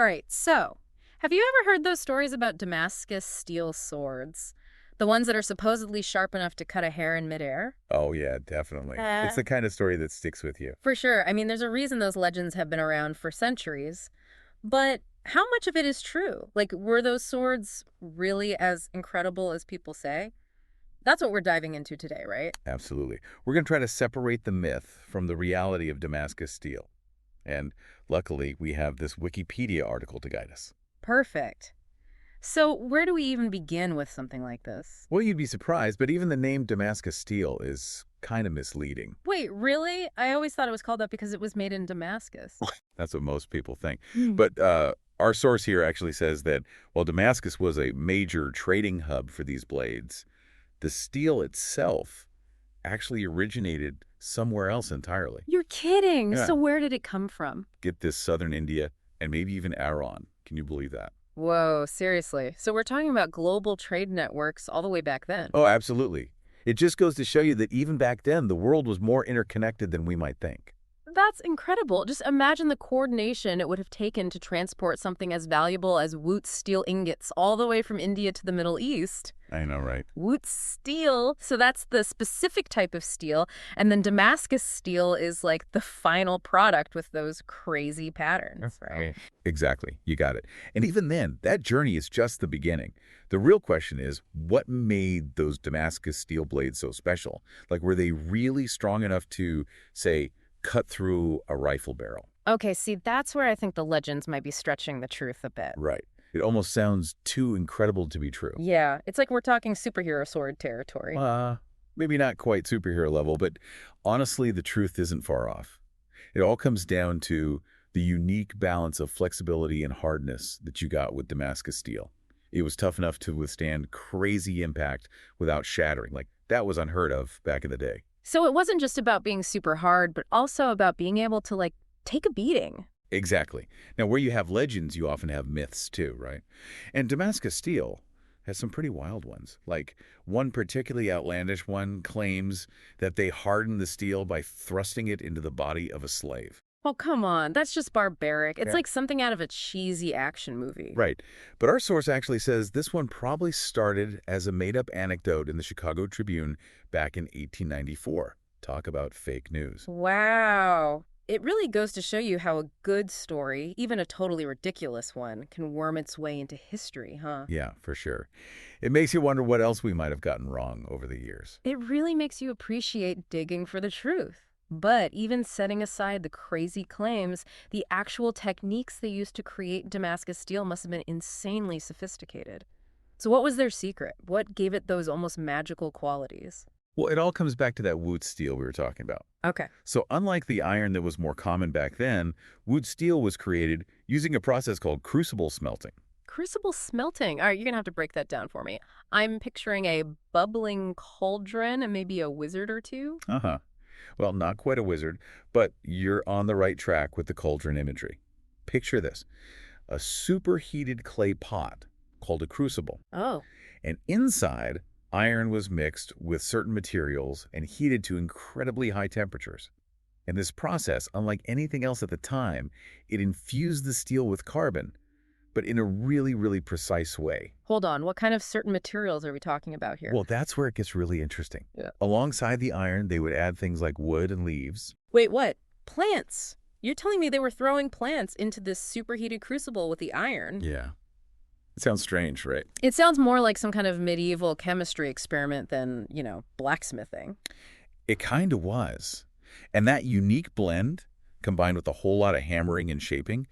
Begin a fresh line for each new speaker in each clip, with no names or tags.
All right, so have you ever heard those stories about Damascus steel swords? The ones that are supposedly sharp enough to cut a hair in midair?
Oh, yeah, definitely. It's the kind of story that sticks with you.
For sure. I mean, there's a reason those legends have been around for centuries. But how much of it is true? Like, were those swords really as incredible as people say? That's what we're diving into today, right?
Absolutely. We're going to try to separate the myth from the reality of Damascus steel. And luckily, we have this Wikipedia article to guide us.
Perfect. So, where do we even begin with something like this?
Well, you'd be surprised, but even the name Damascus steel is kind of misleading.
Wait, really? I always thought it was called that because it was made in Damascus.
That's what most people think.
Hmm.
But our source here actually says that while Damascus was a major trading hub for these blades, the steel itself actually originated somewhere else entirely.
You're kidding.
Yeah.
So, where did it come from?
Get this, southern India and maybe even Iran. Can you believe that?
Whoa, seriously. So, we're talking about global trade networks all the way back then.
Oh, absolutely. It just goes to show you that even back then, the world was more interconnected than we might think.
That's incredible. Just imagine the coordination it would have taken to transport something as valuable as wootz steel ingots all the way from India to the Middle East.
I know, right?
Wootz steel, so that's the specific type of steel, and then Damascus steel is like the final product with those crazy patterns, right?
Exactly. You got it. And even then, that journey is just the beginning. The real question is, what made those Damascus steel blades so special? Like, were they really strong enough to, say, cut through a rifle barrel?
Okay, see, that's where I think the legends might be stretching the truth a bit.
Right. It almost sounds too incredible to be true.
Yeah, it's like we're talking superhero sword territory.
Maybe not quite superhero level, but honestly, the truth isn't far off. It all comes down to the unique balance of flexibility and hardness that you got with Damascus steel. It was tough enough to withstand crazy impact without shattering. Like, that was unheard of back in the day.
So it wasn't just about being super hard, but also about being able to, like, take a beating.
Exactly. Now, where you have legends, you often have myths too, right? And Damascus steel has some pretty wild ones. Like, one particularly outlandish one claims that they hardened the steel by thrusting it into the body of a slave.
Oh, come on. That's just barbaric. It's
Yeah.
like something out of a cheesy action movie.
Right. But our source actually says this one probably started as a made-up anecdote in the Chicago Tribune back in 1894. Talk about fake news.
Wow. It really goes to show you how a good story, even a totally ridiculous one, can worm its way into history, huh?
Yeah, for sure. It makes you wonder what else we might have gotten wrong over the years.
It really makes you appreciate digging for the truth. But even setting aside the crazy claims, the actual techniques they used to create Damascus steel must have been insanely sophisticated. So what was their secret? What gave it those almost magical qualities?
Well, it all comes back to that wood steel we were talking about.
Okay.
So unlike the iron that was more common back then, wood steel was created using a process called crucible smelting.
Crucible smelting. All right, you're going to have to break that down for me. I'm picturing a bubbling cauldron and maybe a wizard or two.
Uh-huh. Well, not quite a wizard, but you're on the right track with the cauldron imagery. Picture this: a superheated clay pot called a crucible.
Oh.
And inside, iron was mixed with certain materials and heated to incredibly high temperatures. In this process, unlike anything else at the time, it infused the steel with carbon, but in a really, really precise way.
Hold on, what kind of certain materials are we talking about here?
Well, that's where it gets really interesting.
Yeah.
Alongside the iron, they would add things like wood and leaves.
Wait, what? Plants? You're telling me they were throwing plants into this superheated crucible with the iron?
Yeah. It sounds strange, right?
It sounds more like some kind of medieval chemistry experiment than, blacksmithing.
It kind of was. And that unique blend, combined with a whole lot of hammering and shaping,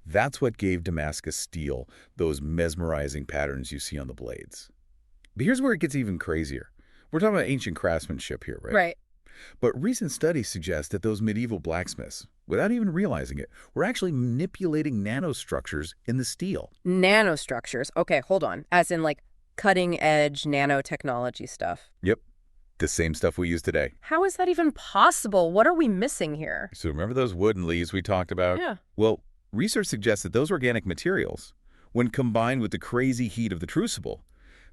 that's what gave Damascus steel those mesmerizing patterns you see on the blades. But here's where it gets even crazier. We're talking about ancient craftsmanship here, right?
Right.
But recent studies suggest that those medieval blacksmiths, without even realizing it, were actually manipulating nanostructures in the steel.
Nanostructures. Okay, hold on. As in, like, cutting-edge nanotechnology stuff.
Yep. The same stuff we use today.
How is that even possible? What are we missing here?
So remember those wooden leaves we talked about?
Yeah.
Well, research suggests that those organic materials, when combined with the crazy heat of the crucible,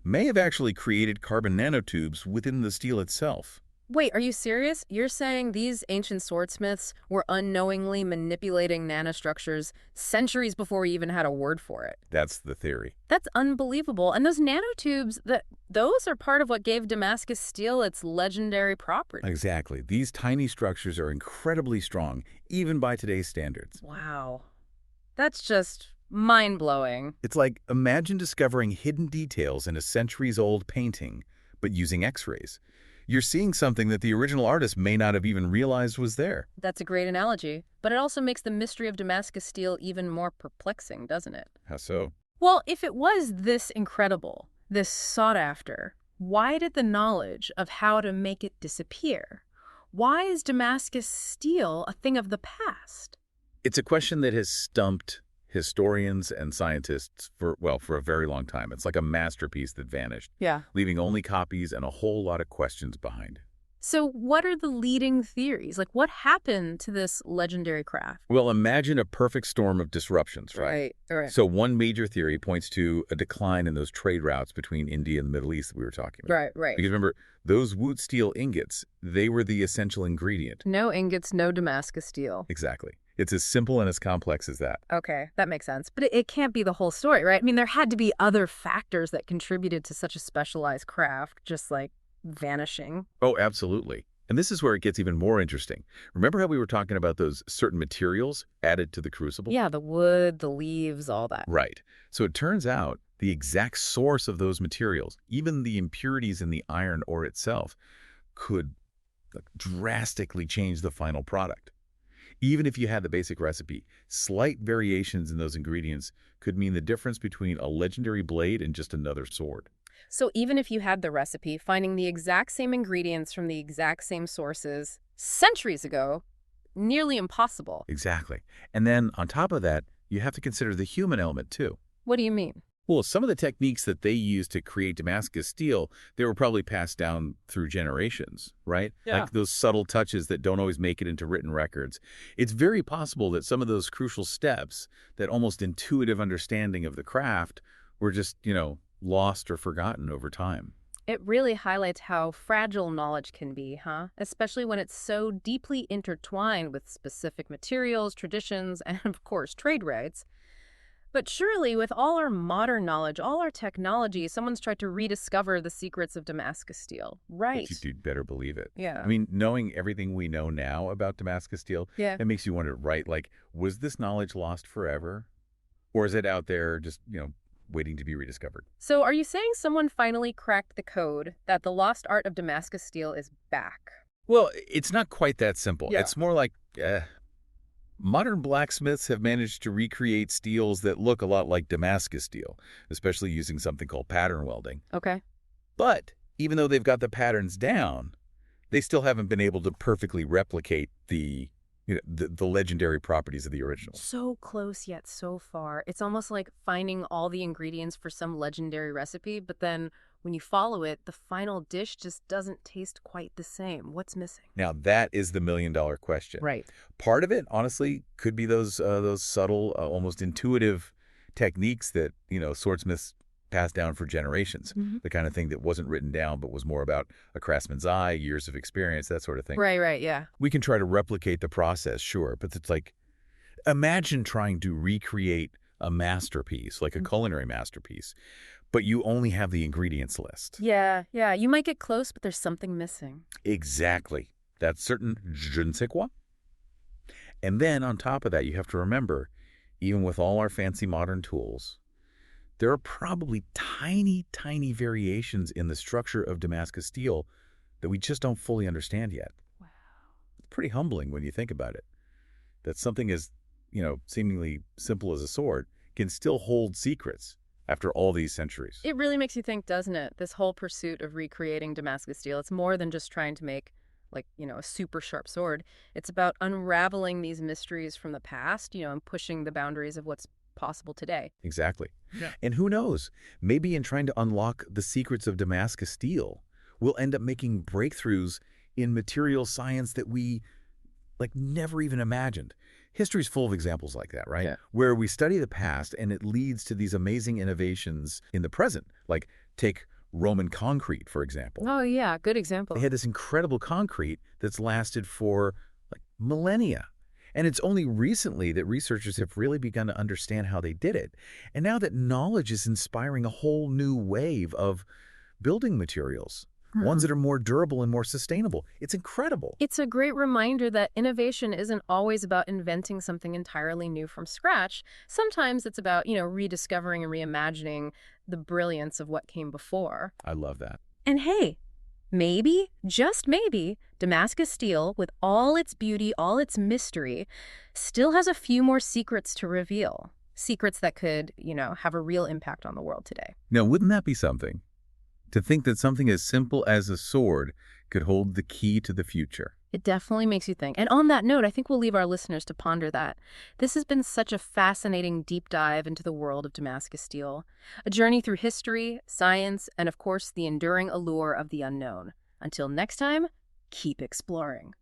may have actually created carbon nanotubes within the steel itself.
Wait, are you serious? You're saying these ancient swordsmiths were unknowingly manipulating nanostructures centuries before we even had a word for it?
That's the theory.
That's unbelievable. And those nanotubes, those are part of what gave Damascus steel its legendary properties.
Exactly. These tiny structures are incredibly strong, even by today's standards.
Wow. That's just mind-blowing.
It's like, imagine discovering hidden details in a centuries-old painting, but using X-rays. You're seeing something that the original artist may not have even realized was there.
That's a great analogy, but it also makes the mystery of Damascus steel even more perplexing, doesn't it?
How so?
Well, if it was this incredible, this sought after, why did the knowledge of how to make it disappear? Why is Damascus steel a thing of the past?
It's a question that has stumped historians and scientists for a very long time. It's like a masterpiece that vanished,
Yeah.
leaving only copies and a whole lot of questions behind.
So what are the leading theories? Like, what happened to this legendary craft?
Well, imagine a perfect storm of disruptions, right?
Right.
So one major theory points to a decline in those trade routes between India and the Middle East that we were talking about.
Right.
Because remember, those wootz steel ingots, they were the essential ingredient.
No ingots, no Damascus steel.
Exactly. It's as simple and as complex as that.
Okay, that makes sense. But it can't be the whole story, right? I mean, there had to be other factors that contributed to such a specialized craft, just like vanishing.
Oh, absolutely. And this is where it gets even more interesting. Remember how we were talking about those certain materials added to the crucible?
Yeah, the wood, the leaves, all that.
Right. So it turns out the exact source of those materials, even the impurities in the iron ore itself, could drastically change the final product. Even if you had the basic recipe, slight variations in those ingredients could mean the difference between a legendary blade and just another sword.
So even if you had the recipe, finding the exact same ingredients from the exact same sources centuries ago, nearly impossible.
Exactly. And then on top of that, you have to consider the human element too.
What do you mean?
Well, some of the techniques that they used to create Damascus steel, they were probably passed down through generations, right?
Yeah.
Like those subtle touches that don't always make it into written records. It's very possible that some of those crucial steps, that almost intuitive understanding of the craft, were just, lost or forgotten over time.
It really highlights how fragile knowledge can be, huh? Especially when it's so deeply intertwined with specific materials, traditions, and of course, trade rights. But surely, with all our modern knowledge, all our technology, someone's tried to rediscover the secrets of Damascus steel, right?
You'd better believe it.
Yeah.
I mean, knowing everything we know now about Damascus steel,
Yeah.
it makes you wonder, right? Like, was this knowledge lost forever? Or is it out there just, waiting to be rediscovered?
So are you saying someone finally cracked the code that the lost art of Damascus steel is back?
Well, it's not quite that simple.
Yeah.
It's more like modern blacksmiths have managed to recreate steels that look a lot like Damascus steel, especially using something called pattern welding.
Okay.
But even though they've got the patterns down, they still haven't been able to perfectly replicate the legendary properties of the original.
So close yet so far. It's almost like finding all the ingredients for some legendary recipe, but then when you follow it, the final dish just doesn't taste quite the same. What's missing?
Now, that is the million-dollar question.
Right.
Part of it, honestly, could be those subtle, almost intuitive techniques that, swordsmiths passed down for generations.
Mm-hmm.
The kind of thing that wasn't written down, but was more about a craftsman's eye, years of experience, that sort of thing.
Right, yeah.
We can try to replicate the process, sure, but it's like, imagine trying to recreate a masterpiece, like a culinary masterpiece, but you only have the ingredients list.
Yeah. You might get close, but there's something missing.
Exactly. That certain je ne sais quoi. And then on top of that, you have to remember, even with all our fancy modern tools, there are probably tiny, tiny variations in the structure of Damascus steel that we just don't fully understand yet.
Wow.
It's pretty humbling when you think about it, that something as, seemingly simple as a sword can still hold secrets after all these centuries.
It really makes you think, doesn't it? This whole pursuit of recreating Damascus steel, it's more than just trying to make, a super sharp sword. It's about unraveling these mysteries from the past, and pushing the boundaries of what's possible today.
Exactly.
Yeah.
And who knows, maybe in trying to unlock the secrets of Damascus steel, we'll end up making breakthroughs in material science that we never even imagined. History's full of examples like that, right?
Yeah.
Where we study the past and it leads to these amazing innovations in the present. Like take Roman concrete, for example.
Oh, yeah, good
They
example.
had this incredible concrete that's lasted for like millennia. And it's only recently that researchers have really begun to understand how they did it. And now that knowledge is inspiring a whole new wave of building materials, ones that are more durable and more sustainable. It's incredible.
It's a great reminder that innovation isn't always about inventing something entirely new from scratch. Sometimes it's about, rediscovering and reimagining the brilliance of what came before.
I love that.
And hey, maybe, just maybe, Damascus steel, with all its beauty, all its mystery, still has a few more secrets to reveal. Secrets that could, have a real impact on the world today.
Now, wouldn't that be something? To think that something as simple as a sword could hold the key to the future.
It definitely makes you think. And on that note, I think we'll leave our listeners to ponder that. This has been such a fascinating deep dive into the world of Damascus steel, a journey through history, science, and of course, the enduring allure of the unknown. Until next time, keep exploring.